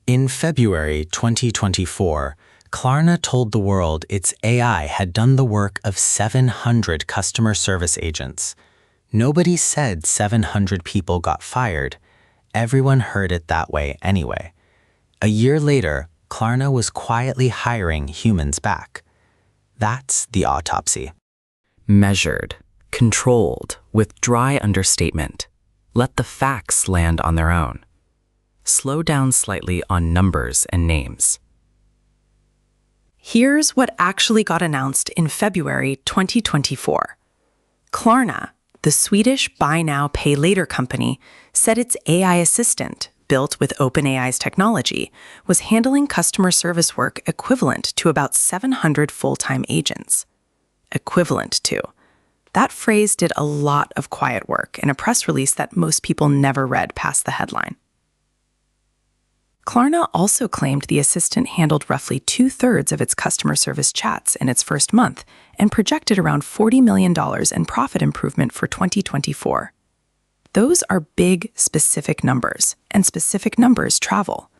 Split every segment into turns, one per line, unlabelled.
In February 2024, Klarna told the world its AI had done the work of 700 customer service agents. Nobody said 700 people got fired. Everyone heard it that way anyway. A year later, Klarna was quietly hiring humans back. That's the autopsy.
Measured, controlled, with dry understatement. Let the facts land on their own. Slow down slightly on numbers and names.
Here's what actually got announced in February 2024. Klarna, the Swedish buy now, pay later company, said its AI assistant, built with OpenAI's technology, was handling customer service work equivalent to about 700 full-time agents. Equivalent to. That phrase did a lot of quiet work in a press release that most people never read past the headline. Klarna also claimed the assistant handled roughly 2/3 of its customer service chats in its first month and projected around $40 million in profit improvement for 2024. Those are big, specific numbers, and specific numbers travel.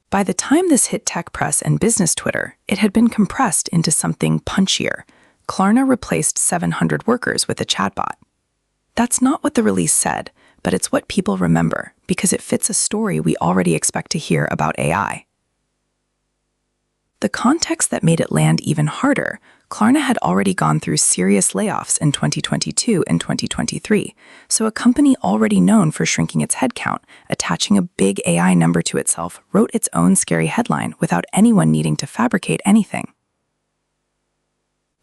By the time this hit tech press and business Twitter, it had been compressed into something punchier. Klarna replaced 700 workers with a chatbot. That's not what the release said, but it's what people remember because it fits a story we already expect to hear about AI. The context that made it land even harder, Klarna had already gone through serious layoffs in 2022 and 2023, so a company already known for shrinking its headcount, attaching a big AI number to itself, wrote its own scary headline without anyone needing to fabricate anything.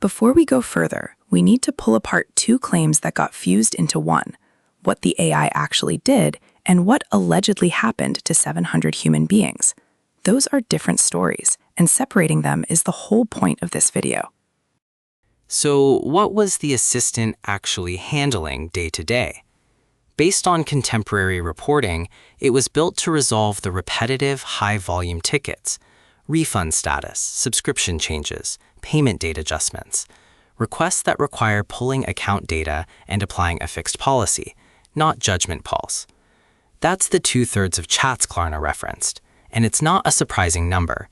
Before we go further, we need to pull apart two claims that got fused into one: what the AI actually did and what allegedly happened to 700 human beings. Those are different stories, and separating them is the whole point of this video.
So, what was the assistant actually handling day to day? Based on contemporary reporting, it was built to resolve the repetitive, high-volume tickets, refund status, subscription changes, payment date adjustments, requests that require pulling account data and applying a fixed policy, not judgment calls. That's the 2/3 of chats Klarna referenced, and it's not a surprising number.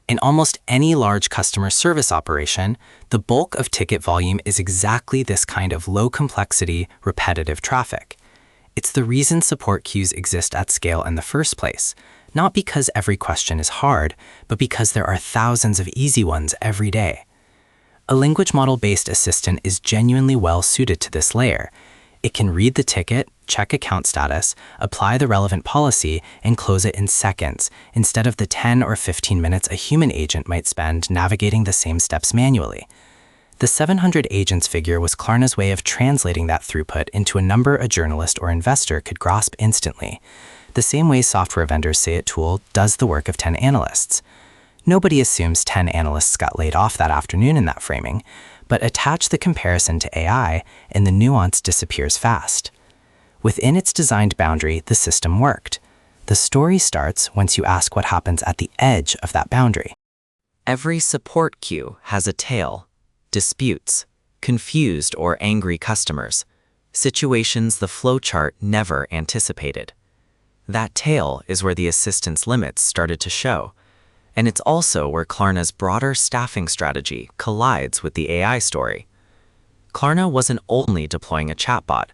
In almost any large customer service operation, the bulk of ticket volume is exactly this kind of low-complexity, repetitive traffic. It's the reason support queues exist at scale in the first place, not because every question is hard, but because there are thousands of easy ones every day. A language model-based assistant is genuinely well-suited to this layer. It can read the ticket, check account status, apply the relevant policy, and close it in seconds, instead of the 10 or 15 minutes a human agent might spend navigating the same steps manually. The 700 agents figure was Klarna's way of translating that throughput into a number a journalist or investor could grasp instantly, the same way software vendors say a tool does the work of 10 analysts. Nobody assumes 10 analysts got laid off that afternoon in that framing, but attach the comparison to AI and the nuance disappears fast. Within its designed boundary, the system worked. The story starts once you ask what happens at the edge of that boundary.
Every support queue has a tail: disputes, confused or angry customers, situations the flowchart never anticipated. That tail is where the assistant's limits started to show, and it's also where Klarna's broader staffing strategy collides with the AI story. Klarna wasn't only deploying a chatbot.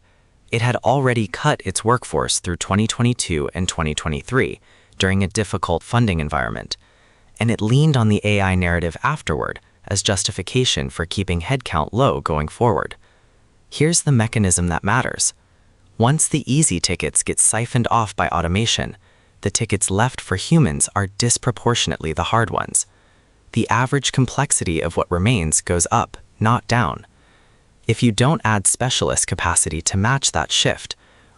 It had already cut its workforce through 2022 and 2023 during a difficult funding environment, and it leaned on the AI narrative afterward as justification for keeping headcount low going forward. Here's the mechanism that matters. Once the easy tickets get siphoned off by automation, the tickets left for humans are disproportionately the hard ones. The average complexity of what remains goes up, not down. If you don't add specialist capacity to match that shift,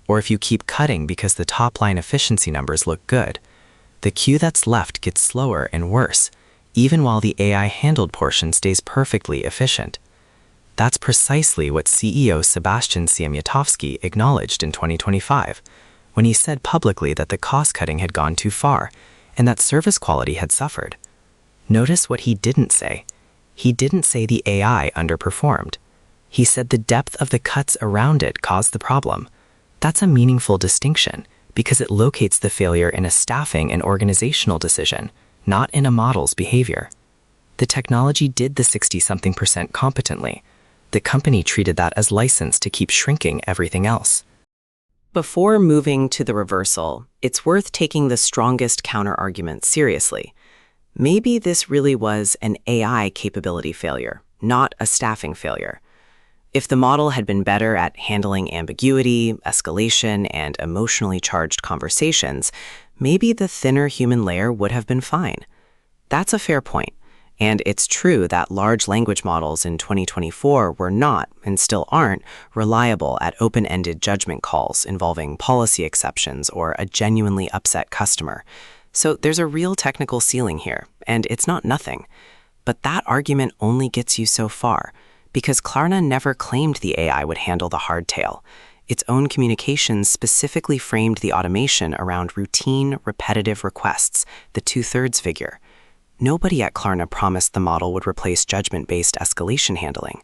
or if you keep cutting because the top-line efficiency numbers look good, the queue that's left gets slower and worse, even while the AI-handled portion stays perfectly efficient. That's precisely what CEO Sebastian Siemiatowski acknowledged in 2025, when he said publicly that the cost-cutting had gone too far and that service quality had suffered. Notice what he didn't say. He didn't say the AI underperformed. He said the depth of the cuts around it caused the problem. That's a meaningful distinction, because it locates the failure in a staffing and organizational decision, not in a model's behavior. The technology did the 60-something% competently. The company treated that as license to keep shrinking everything else.
Before moving to the reversal, it's worth taking the strongest counterargument seriously. Maybe this really was an AI capability failure, not a staffing failure. If the model had been better at handling ambiguity, escalation, and emotionally charged conversations, maybe the thinner human layer would have been fine. That's a fair point. And it's true that large language models in 2024 were not, and still aren't, reliable at open-ended judgment calls involving policy exceptions or a genuinely upset customer. So there's a real technical ceiling here, and it's not nothing. But that argument only gets you so far, because Klarna never claimed the AI would handle the hardtail. Its own communications specifically framed the automation around routine, repetitive requests, the 2/3 figure. Nobody at Klarna promised the model would replace judgment-based escalation handling.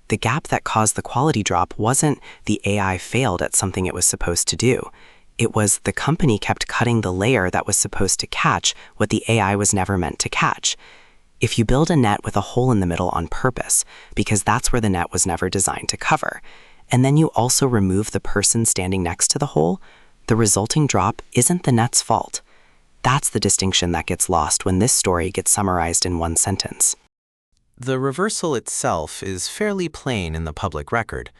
The gap that caused the quality drop wasn't the AI failed at something it was supposed to do. It was the company kept cutting the layer that was supposed to catch what the AI was never meant to catch. If you build a net with a hole in the middle on purpose, because that's where the net was never designed to cover, and then you also remove the person standing next to the hole, the resulting drop isn't the net's fault. That's the distinction that gets lost when this story gets summarized in one sentence.
The reversal itself is fairly plain in the public record.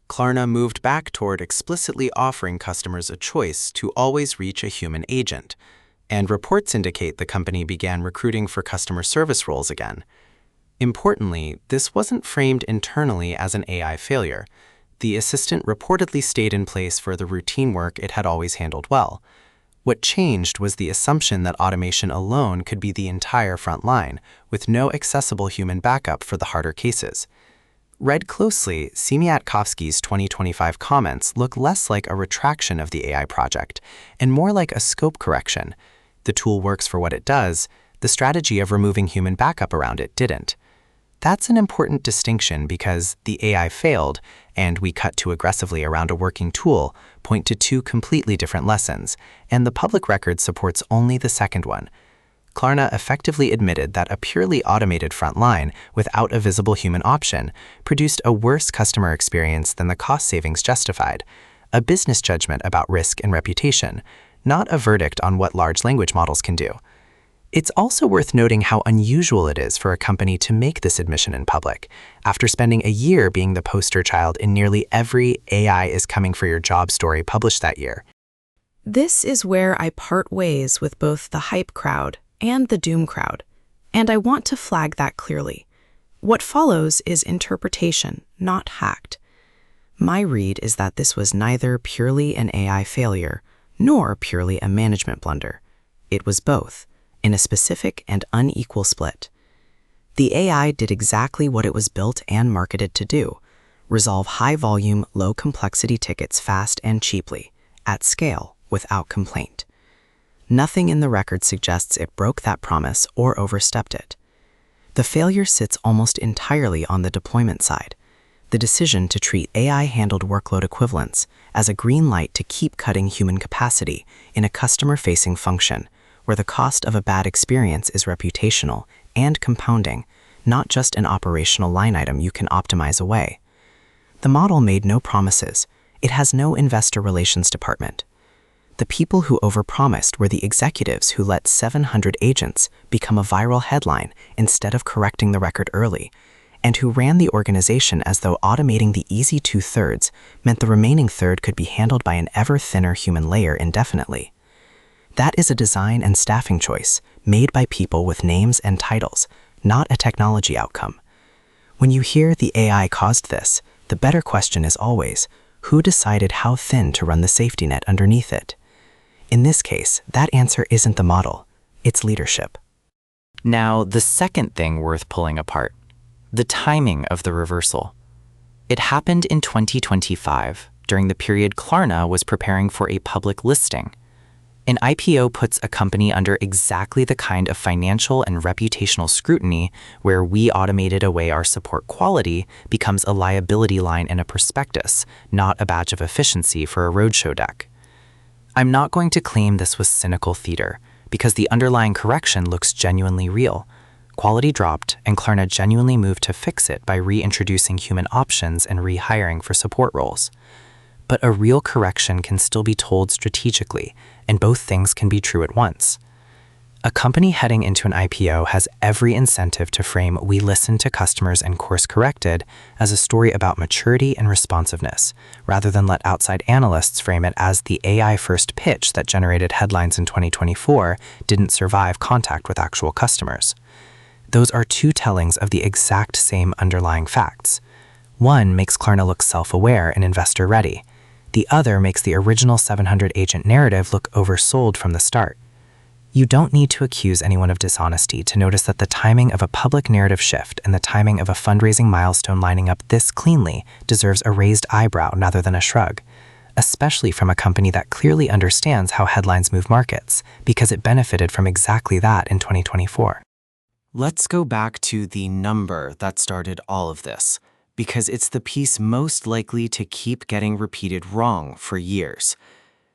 Klarna moved back toward explicitly offering customers a choice to always reach a human agent, and reports indicate the company began recruiting for customer service roles again. Importantly, this wasn't framed internally as an AI failure. The assistant reportedly stayed in place for the routine work it had always handled well. What changed was the assumption that automation alone could be the entire front line, with no accessible human backup for the harder cases. Read closely, Siemiatkowski's 2025 comments look less like a retraction of the AI project and more like a scope correction. The tool works for what it does, the strategy of removing human backup around it didn't. That's an important distinction because the AI failed, and we cut too aggressively around a working tool, point to two completely different lessons, and the public record supports only the second one. Klarna effectively admitted that a purely automated front line without a visible human option produced a worse customer experience than the cost savings justified, a business judgment about risk and reputation, not a verdict on what large language models can do. It's also worth noting how unusual it is for a company to make this admission in public, after spending a year being the poster child in nearly every AI is coming for your job story published that year.
This is where I part ways with both the hype crowd and the doom crowd, and I want to flag that clearly. What follows is interpretation, not hacked. My read is that this was neither purely an AI failure, nor purely a management blunder. It was both, in a specific and unequal split. The AI did exactly what it was built and marketed to do: resolve high-volume, low-complexity tickets fast and cheaply, at scale, without complaint. Nothing in the record suggests it broke that promise or overstepped it. The failure sits almost entirely on the deployment side, the decision to treat AI-handled workload equivalents as a green light to keep cutting human capacity in a customer-facing function, where the cost of a bad experience is reputational and compounding, not just an operational line item you can optimize away. The model made no promises. It has no investor relations department. The people who overpromised were the executives who let 700 agents become a viral headline instead of correcting the record early, and who ran the organization as though automating the easy 2/3 meant the remaining third could be handled by an ever thinner human layer indefinitely. That is a design and staffing choice made by people with names and titles, not a technology outcome. When you hear the AI caused this, the better question is always, who decided how thin to run the safety net underneath it? In this case, that answer isn't the model, it's leadership.
Now, the second thing worth pulling apart: the timing of the reversal. It happened in 2025, during the period Klarna was preparing for a public listing. An IPO puts a company under exactly the kind of financial and reputational scrutiny where we automated away our support quality becomes a liability line in a prospectus, not a badge of efficiency for a roadshow deck.
I'm not going to claim this was cynical theater, because the underlying correction looks genuinely real. Quality dropped, and Klarna genuinely moved to fix it by reintroducing human options and rehiring for support roles. But a real correction can still be told strategically, and both things can be true at once. A company heading into an IPO has every incentive to frame "we listened to customers and course-corrected" as a story about maturity and responsiveness, rather than let outside analysts frame it as the AI-first pitch that generated headlines in 2024 didn't survive contact with actual customers. Those are two tellings of the exact same underlying facts. One makes Klarna look self-aware and investor-ready. The other makes the original 700-agent narrative look oversold from the start. You don't need to accuse anyone of dishonesty to notice that the timing of a public narrative shift and the timing of a fundraising milestone lining up this cleanly deserves a raised eyebrow rather than a shrug, especially from a company that clearly understands how headlines move markets, because it benefited from exactly that in 2024.
Let's go back to the number that started all of this, because it's the piece most likely to keep getting repeated wrong for years.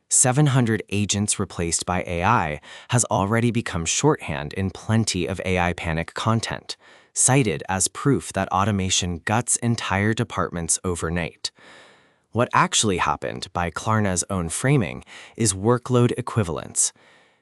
700 agents replaced by AI has already become shorthand in plenty of AI panic content, cited as proof that automation guts entire departments overnight. What actually happened, by Klarna's own framing, is workload equivalence.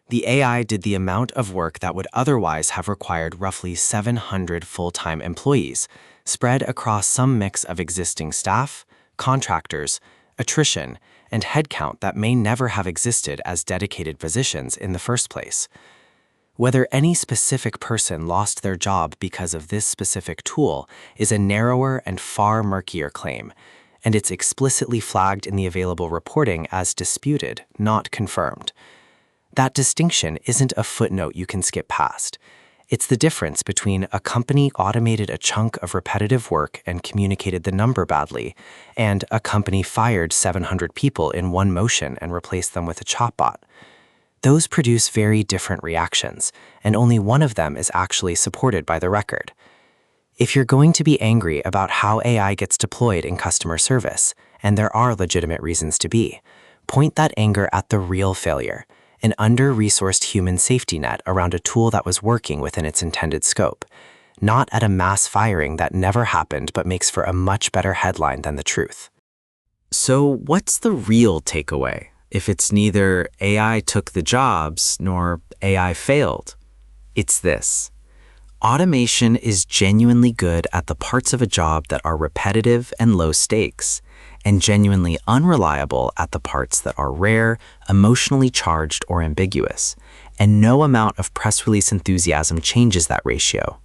The AI did the amount of work that would otherwise have required roughly 700 full-time employees, spread across some mix of existing staff, contractors, attrition, and headcount that may never have existed as dedicated positions in the first place. Whether any specific person lost their job because of this specific tool is a narrower and far murkier claim, and it's explicitly flagged in the available reporting as disputed, not confirmed. That distinction isn't a footnote you can skip past. It's the difference between a company automated a chunk of repetitive work and communicated the number badly, and a company fired 700 people in one motion and replaced them with a chatbot. Those produce very different reactions, and only one of them is actually supported by the record. If you're going to be angry about how AI gets deployed in customer service, and there are legitimate reasons to be, point that anger at the real failure, an under-resourced human safety net around a tool that was working within its intended scope, not at a mass firing that never happened but makes for a much better headline than the truth.
So what's the real takeaway, if it's neither AI took the jobs nor AI failed? It's this. Automation is genuinely good at the parts of a job that are repetitive and low stakes, and genuinely unreliable at the parts that are rare, emotionally charged, or ambiguous, and no amount of press release enthusiasm changes that ratio.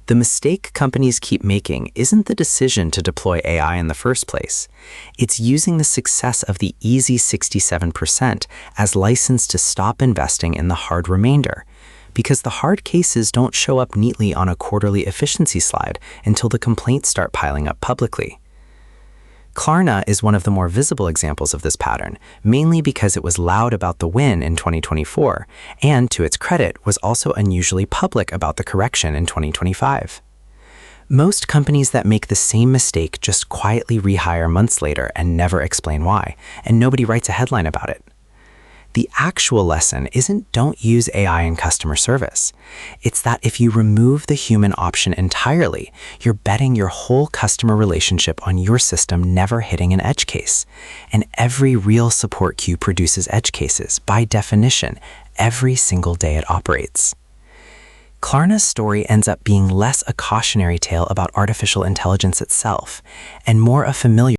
The mistake companies keep making isn't the decision to deploy AI in the first place. It's using the success of the easy 67% as license to stop investing in the hard remainder, because the hard cases don't show up neatly on a quarterly efficiency slide until the complaints start piling up publicly. Klarna is one of the more visible examples of this pattern, mainly because it was loud about the win in 2024, and, to its credit, was also unusually public about the correction in 2025. Most companies that make the same mistake just quietly rehire months later and never explain why, and nobody writes a headline about it. The actual lesson isn't don't use AI in customer service. It's that if you remove the human option entirely, you're betting your whole customer relationship on your system never hitting an edge case. And every real support queue produces edge cases, by definition, every single day it operates. Klarna's story ends up being less a cautionary tale about artificial intelligence itself, and more a familiar